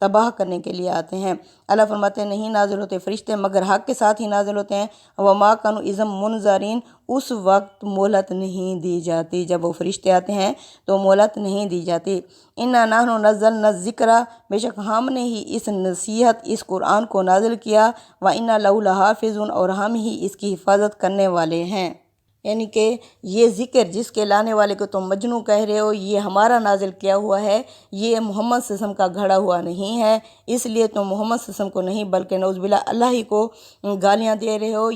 تباہ کرنے کے لیے آتے ہیں۔ اللہ فرماتے ہیں نہیں نازل ہوتے فرشتے مگر حق کے ساتھ ہی نازل ہوتے ہیں۔ وما كانوا اذا منذرین، اس وقت مہلت نہیں دی جاتی، جب وہ فرشتے آتے ہیں تو مہلت نہیں دی جاتی۔ انا نحن نزلنا الذکر، بے شک ہم نے ہی اس نصیحت اس قرآن کو نازل کیا، وَإِنَّا لَهُ لَحَافِظُونَ، اور ہم ہی اس کی حفاظت کرنے والے ہیں۔ یعنی کہ یہ ذکر جس کے لانے والے کو تم مجنوں کہہ رہے ہو، یہ ہمارا نازل کیا ہوا ہے، یہ محمد صلی اللہ علیہ وسلم کا گھڑا ہوا نہیں ہے، اس لیے تم محمد صلی اللہ علیہ وسلم کو نہیں بلکہ نعوذ باللہ اللہ ہی کو گالیاں دے رہے ہو۔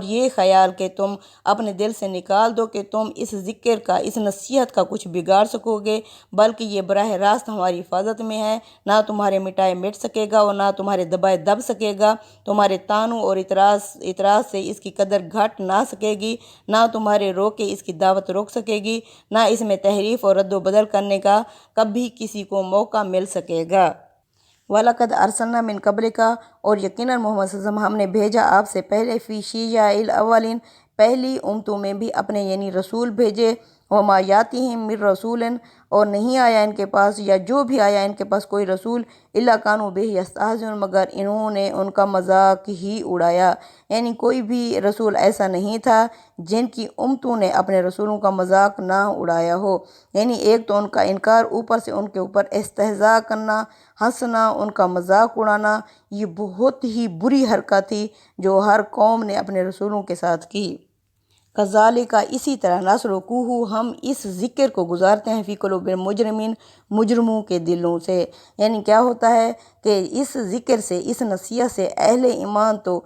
یہ خیال کہ تم اپنے دل سے نکال دو کہ تم اس ذکر کا، اس نصیحت کا کچھ بگاڑ سکو گے، بلکہ یہ براہ راست ہماری حفاظت میں ہے، نہ تمہارے مٹائے مٹ سکے گا اور نہ تمہارے دبائے دب سکے گا، تمہارے طعنوں اور اعتراض سے اس کی قدر گھٹ نہ سکے گی، نہ تمہارے روکے اس کی دعوت روک سکے گی، نہ اس میں تحریف اور رد و بدل کرنے کا کبھی کسی کو موقع مل سکے گا۔ وَلَقَدْ أَرْسَلْنَا مِن قَبْلِكَ، اور یقیناً محمد صلی اللہ علیہ وسلم ہم نے بھیجا آپ سے پہلے فی شیع الاولین، پہلی امتوں میں بھی اپنے یعنی رسول بھیجے، وما یاتیہم من رسول، اور نہیں آیا ان کے پاس یا جو بھی آیا ان کے پاس کوئی رسول، الا کانوا بہ یستہزئون، مگر انہوں نے ان کا مذاق ہی اڑایا۔ یعنی کوئی بھی رسول ایسا نہیں تھا جن کی امتوں نے اپنے رسولوں کا مذاق نہ اڑایا ہو۔ یعنی ایک تو ان کا انکار، اوپر سے ان کے اوپر استہزاء کرنا، ہنسنا، ان کا مذاق اڑانا، یہ بہت ہی بری حرکت تھی جو ہر قوم نے اپنے رسولوں کے ساتھ کی۔ کذالک، اسی طرح نسلکہ، ہم اس ذکر کو گزارتے ہیں فی قلوب المجرمین، مجرموں کے دلوں سے۔ یعنی کیا ہوتا ہے کہ اس ذکر سے، اس نصیحت سے اہل ایمان تو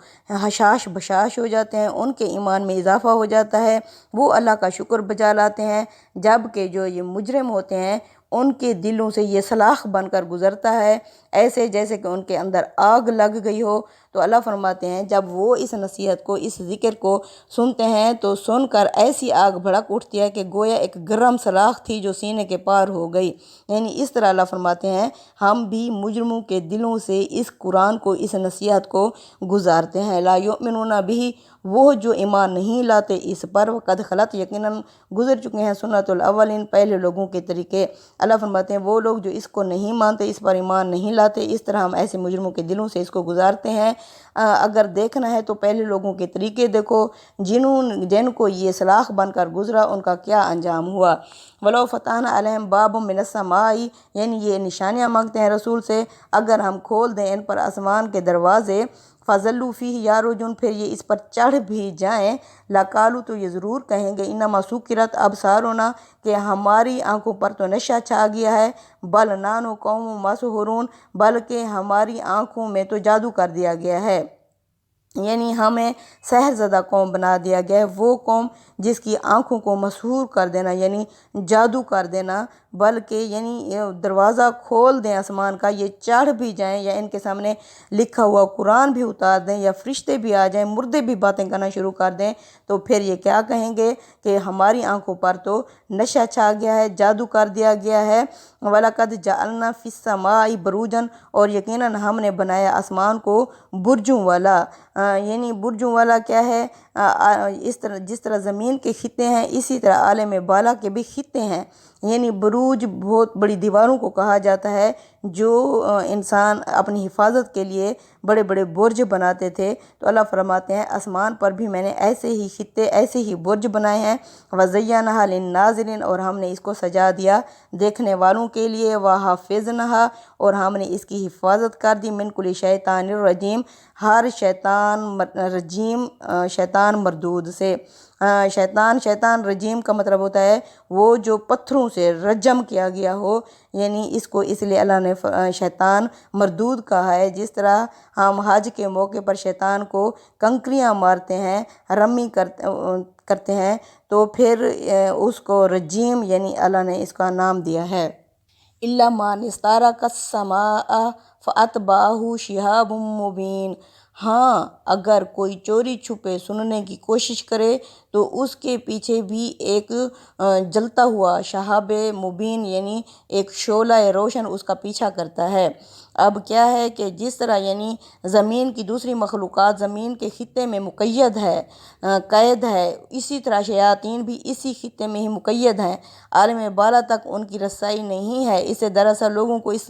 حشاش بشاش ہو جاتے ہیں، ان کے ایمان میں اضافہ ہو جاتا ہے، وہ اللہ کا شکر بجا لاتے ہیں، جبکہ جو یہ مجرم ہوتے ہیں ان کے دلوں سے یہ سلاخ بن کر گزرتا ہے، ایسے جیسے کہ ان کے اندر آگ لگ گئی ہو۔ تو اللہ فرماتے ہیں جب وہ اس نصیحت کو، اس ذکر کو سنتے ہیں تو سن کر ایسی آگ بھڑک اٹھتی ہے کہ گویا ایک گرم سلاخ تھی جو سینے کے پار ہو گئی۔ یعنی اس طرح اللہ فرماتے ہیں ہم بھی مجرموں کے دلوں سے اس قرآن کو، اس نصیحت کو گزارتے ہیں۔ لا یؤمنون بہ، وہ جو ایمان نہیں لاتے اس پر، وقد خلت، یقیناً گزر چکے ہیں سنت الاولین، پہلے لوگوں کے طریقے۔ اللہ فرماتے ہیں وہ لوگ جو اس کو نہیں مانتے، اس پر ایمان نہیں لاتے، اس طرح ہم ایسے مجرموں کے دلوں سے اس کو گزارتے ہیں۔ اگر دیکھنا ہے تو پہلے لوگوں کے طریقے دیکھو، جن کو یہ سلاخ بن کر گزرا ان کا کیا انجام ہوا۔ وَلَوْ فَتَحْنَا عَلَيْهِمْ بَابًا مِّنَ السَّمَاءِ، یعنی یہ نشانیاں مانگتے ہیں رسول سے، اگر ہم کھول دیں ان پر آسمان کے دروازے، فَظَلُّوا فِيهِ يَعْرُجُونَ، پھر یہ اس پر چڑھ بھی جائیں، لَقَالُوا، تو یہ ضرور کہیں گے، اِنَّمَا سُكِّرَتْ أَبْصَارُنَا، کہ ہماری آنکھوں پر تو نشہ چھا گیا ہے، بَلْ نَحْنُ قَوْمٌ مَسْحُورُونَ، بلکہ ہماری آنکھوں میں تو جادو کر دیا گیا ہے۔ یعنی ہمیں سحر زدہ قوم بنا دیا گیا ہے، وہ قوم جس کی آنکھوں کو مسحور کر دینا یعنی جادو کر دینا، بلکہ یعنی دروازہ کھول دیں آسمان کا، یہ چڑھ بھی جائیں یا ان کے سامنے لکھا ہوا قرآن بھی اتار دیں یا فرشتے بھی آ جائیں، مردے بھی باتیں کرنا شروع کر دیں، تو پھر یہ کیا کہیں گے کہ ہماری آنکھوں پر تو نشہ چھا گیا ہے، جادو کر دیا گیا ہے۔ وَلَقَدْ جَعَلْنَا فِي السَّمَاءِ بُرُوجًا، اور یقیناً ہم نے بنایا آسمان کو برجوں والا۔ یعنی برجوں والا کیا ہے، اس طرح جس طرح زمین کے خطے ہیں اسی طرح عالم بالا کے بھی خطے ہیں۔ یعنی بروج بہت بڑی دیواروں کو کہا جاتا ہے جو انسان اپنی حفاظت کے لیے بڑے بڑے برج بناتے تھے، تو اللہ فرماتے ہیں آسمان پر بھی میں نے ایسے ہی خطے، ایسے ہی برج بنائے ہیں۔ وَزَيَّنَهَا لِلنَّاظِرِينَ، اور ہم نے اس کو سجا دیا دیکھنے والوں کے لیے۔ وَحَفِظْنَاهَا، اور ہم نے اس کی حفاظت کر دی، مِن كُلِّ شَيْطَانٍ رَجِيمٍ، ہر شیطان رجیم، شیطان مردود سے۔ شیطان رجیم کا مطلب ہوتا ہے وہ جو پتھروں سے رجم کیا گیا ہو، یعنی اس کو اس لیے اللہ نے شیطان مردود کہا ہے۔ جس طرح ہم حج کے موقع پر شیطان کو کنکریاں مارتے ہیں، رمی کرتے ہیں، تو پھر اس کو رجیم یعنی اللہ نے اس کا نام دیا ہے۔ إِلَّا مَنِ اسْتَرَقَ السَّمَاءَ فَأَتْبَعَهُ شِهَابٌ مُّبِينٌ، ہاں اگر کوئی چوری چھپے سننے کی کوشش کرے تو اس کے پیچھے بھی ایک جلتا ہوا شہاب مبین یعنی ایک شعلہ روشن اس کا پیچھا کرتا ہے۔ اب کیا ہے کہ جس طرح یعنی زمین کی دوسری مخلوقات زمین کے خطے میں مقید ہے، قید ہے، اسی طرح شیاطین بھی اسی خطے میں ہی مقید ہیں، عالم بالا تک ان کی رسائی نہیں ہے۔ اسے دراصل لوگوں کو اس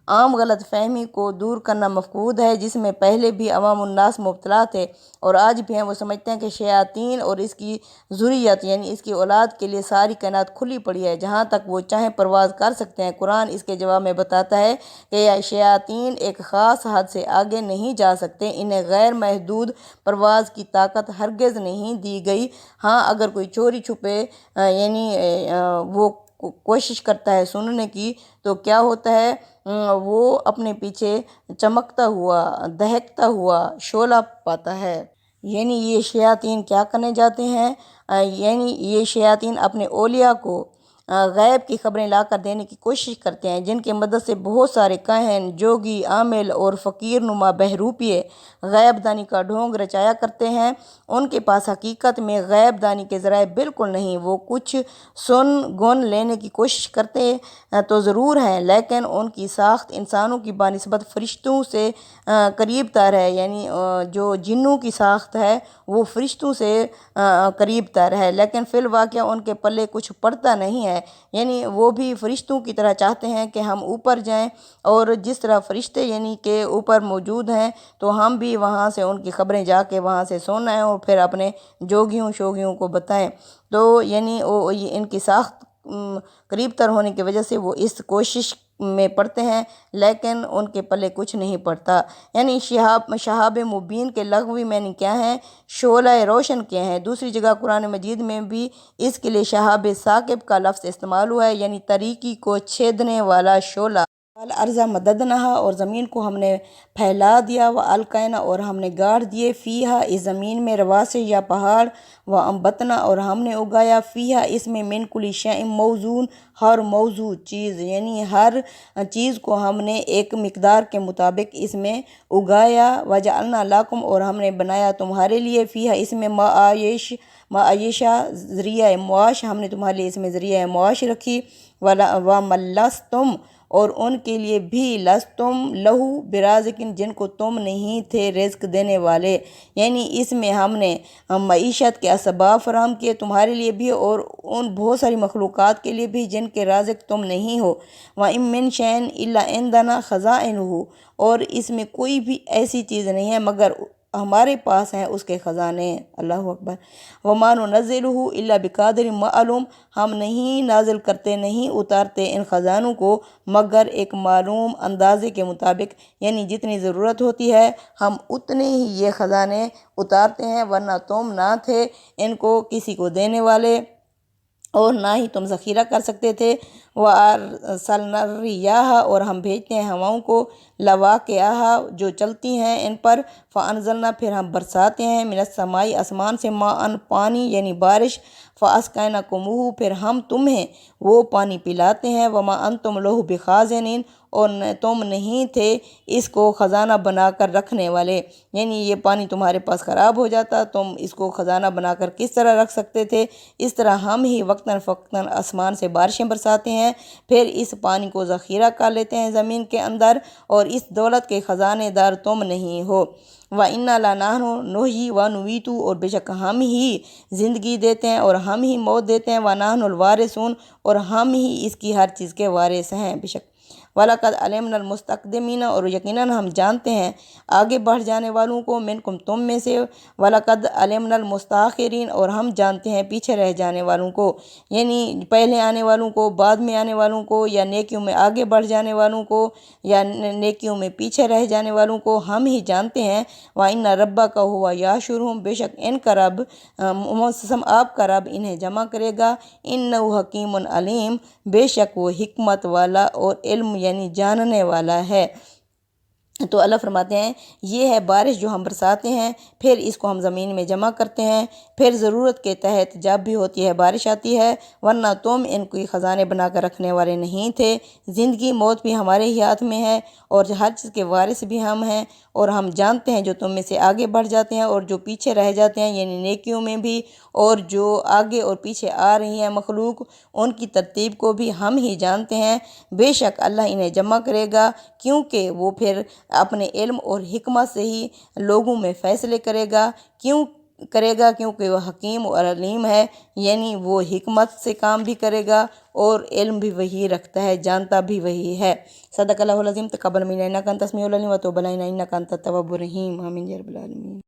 عام غلط فہمی کو دور کرنا مفقود ہے جس میں پہلے بھی عوام الناس مبتلا تھے اور آج بھی ہیں۔ وہ سمجھتے ہیں کہ شیاطین اور اس کی ذریت یعنی اس کی اولاد کے لیے ساری کائنات کھلی پڑی ہے، جہاں تک وہ چاہیں پرواز کر سکتے ہیں۔ قرآن اس کے جواب میں بتاتا ہے کہ شیاطین ایک خاص حد سے آگے نہیں جا سکتے، انہیں غیر محدود پرواز کی طاقت ہرگز نہیں دی گئی۔ ہاں اگر کوئی چوری چھپے یعنی وہ کوشش کرتا ہے سننے کی تو کیا ہوتا ہے، وہ اپنے پیچھے چمکتا ہوا دہکتا ہوا شعلہ پاتا ہے۔ یعنی یہ شیاطین کیا کرنے جاتے ہیں، یعنی یہ شیاطین اپنے اولیاء کو غیب کی خبریں لا کر دینے کی کوشش کرتے ہیں، جن کی مدد سے بہت سارے کاہن، جوگی، عامل اور فقیر نما بہروپیے غیب دانی کا ڈھونگ رچایا کرتے ہیں۔ ان کے پاس حقیقت میں غیب دانی کے ذرائع بالکل نہیں۔ وہ کچھ سن گن لینے کی کوشش کرتے تو ضرور ہیں، لیکن ان کی ساخت انسانوں کی بنسبت فرشتوں سے قریب تر ہے، یعنی جو جنوں کی ساخت ہے وہ فرشتوں سے قریب تر ہے، لیکن فی الواقع ان کے پلے کچھ پڑتا نہیں ہے۔ یعنی وہ بھی فرشتوں کی طرح چاہتے ہیں کہ ہم اوپر جائیں، اور جس طرح فرشتے یعنی کہ اوپر موجود ہیں تو ہم بھی وہاں سے ان کی خبریں جا کے وہاں سے سنائیں اور پھر اپنے جوگیوں شوگیوں کو بتائیں۔ تو یعنی ان کی ساخت قریب تر ہونے کی وجہ سے وہ اس کوشش میں پڑتے ہیں، لیکن ان کے پلے کچھ نہیں پڑتا۔ یعنی شہاب مبین کے لغوی معنی کیا ہیں، شعلہ روشن کیا ہیں۔ دوسری جگہ قرآن مجید میں بھی اس کے لیے شہاب ثاقب کا لفظ استعمال ہوا ہے، یعنی تاریکی کو چھیدنے والا شعلہ۔ الارض مددناہا، اور زمین کو ہم نے پھیلا دیا، والقینا، اور ہم نے گاڑ دیے، فیہا، اس زمین میں، رواسی یا پہاڑ، وانبتنا، اور ہم نے اگایا، فیہا، اس میں، من کل شیء موزون، ہر موضوع چیز، یعنی ہر چیز کو ہم نے ایک مقدار کے مطابق اس میں اگایا، وجعلنا لکم، اور ہم نے بنایا تمہارے لیے، فیہا، اس میں، معیشہ، ذریعہ معاش، ہم نے تمہارے لیے اس میں ذریعہ معاش رکھی، وَمَلَّسْتُمْ، اور ان کے لیے بھی، لستم لہو برازقین، جن کو تم نہیں تھے رزق دینے والے، یعنی اس میں ہم نے معیشت کے اسباب فراہم کیے تمہارے لیے بھی اور ان بہت ساری مخلوقات کے لیے بھی جن کے رازق تم نہیں ہو۔ وَإِن مِّن شَيْءٍ إِلَّا عِندَنَا خَزَائِنُهُ، اور اس میں کوئی بھی ایسی چیز نہیں ہے مگر ہمارے پاس ہیں اس کے خزانے۔ اللہ اکبر۔ وَمَا نُنَزِّلُهُ إِلَّا بِقَدْرٍ مَّعْلُومٍ، ہم نہیں نازل کرتے، نہیں اتارتے ان خزانوں کو مگر ایک معلوم اندازے کے مطابق، یعنی جتنی ضرورت ہوتی ہے ہم اتنے ہی یہ خزانے اتارتے ہیں، ورنہ تم نہ تھے ان کو کسی کو دینے والے اور نہ ہی تم ذخیرہ کر سکتے تھے۔ وَأَرْسَلْنَا الرِّيَاحَ، اور ہم بھیجتے ہیں ہواؤں کو، لَوَاقِعَهَا، جو چلتی ہیں ان پر، فَأَنزَلْنَا، پھر ہم برساتے ہیں، مِنَ السَّمَاءِ، آسمان سے، مَاءً، پانی یعنی بارش، فَأَسْقَيْنَاكُمُوهُ، پھر ہم تمہیں وہ پانی پلاتے ہیں، وَمَا أَنْتُمْ لَهُ بِخَازِنِينَ، اور تم نہیں تھے اس کو خزانہ بنا کر رکھنے والے، یعنی یہ پانی تمہارے پاس خراب ہو جاتا تم اس کو خزانہ بنا کر کس طرح رکھ سکتے تھے۔ اس طرح ہم ہی وقتاً فوقتاً آسمان سے بارشیں برساتے ہیں، پھر اس پانی کو ذخیرہ کر لیتے ہیں زمین کے اندر، اور اس دولت کے خزانے دار تم نہیں ہو۔ وَإِنَّا لَنَحْنُ نُحْيِي وَنُمِيتُ، اور بے شک ہم ہی زندگی دیتے ہیں اور ہم ہی موت دیتے ہیں، وَنَحْنُ الْوَارِثُونَ، اور ہم ہی اس کی ہر چیز کے وارث ہیں بے شک۔ وَلَقَدْ عَلِمْنَا الْمُسْتَقْدِمِينَ، اور یقیناً ہم جانتے ہیں آگے بڑھ جانے والوں کو، مِنْکُمْ، تم میں سے، وَلَقَدْ عَلِمْنَا الْمُسْتَأْخِرِينَ، اور ہم جانتے ہیں پیچھے رہ جانے والوں کو، یعنی پہلے آنے والوں کو، بعد میں آنے والوں کو، یا نیکیوں میں آگے بڑھ جانے والوں کو یا نیکیوں میں پیچھے رہ جانے والوں کو ہم ہی جانتے ہیں۔ وَإِنَّ رَبَّكَ هُوَ يَحْشُرُهُمْ، بے شک ان کا رب آپ کا رب انہیں جمع کرے گا، إِنَّهُ حَكِيمٌ عَلِيمٌ، بے شک وہ حکمت والا اور علم یعنی جاننے والا ہے۔ تو اللہ فرماتے ہیں یہ ہے بارش جو ہم برساتے ہیں، پھر اس کو ہم زمین میں جمع کرتے ہیں، پھر ضرورت کے تحت جب بھی ہوتی ہے بارش آتی ہے، ورنہ تم ان کو خزانے بنا کر رکھنے والے نہیں تھے۔ زندگی موت بھی ہمارے ہی ہاتھ میں ہے، اور ہر چیز کے وارث بھی ہم ہیں، اور ہم جانتے ہیں جو تم میں سے آگے بڑھ جاتے ہیں اور جو پیچھے رہ جاتے ہیں، یعنی نیکیوں میں بھی، اور جو آگے اور پیچھے آ رہی ہیں مخلوق، ان کی ترتیب کو بھی ہم ہی جانتے ہیں۔ بے شک اللہ انہیں جمع کرے گا، کیونکہ وہ پھر اپنے علم اور حکمت سے ہی لوگوں میں فیصلے کیونکہ وہ حکیم اور علیم ہے، یعنی وہ حکمت سے کام بھی کرے گا اور علم بھی وہی رکھتا ہے، جانتا بھی وہی ہے۔ صدق اللہ العظیم۔ تقبل منا انک انت السمیع العلیم وتب علینا انک انت التواب الرحیم۔ آمین یا رب العالمین۔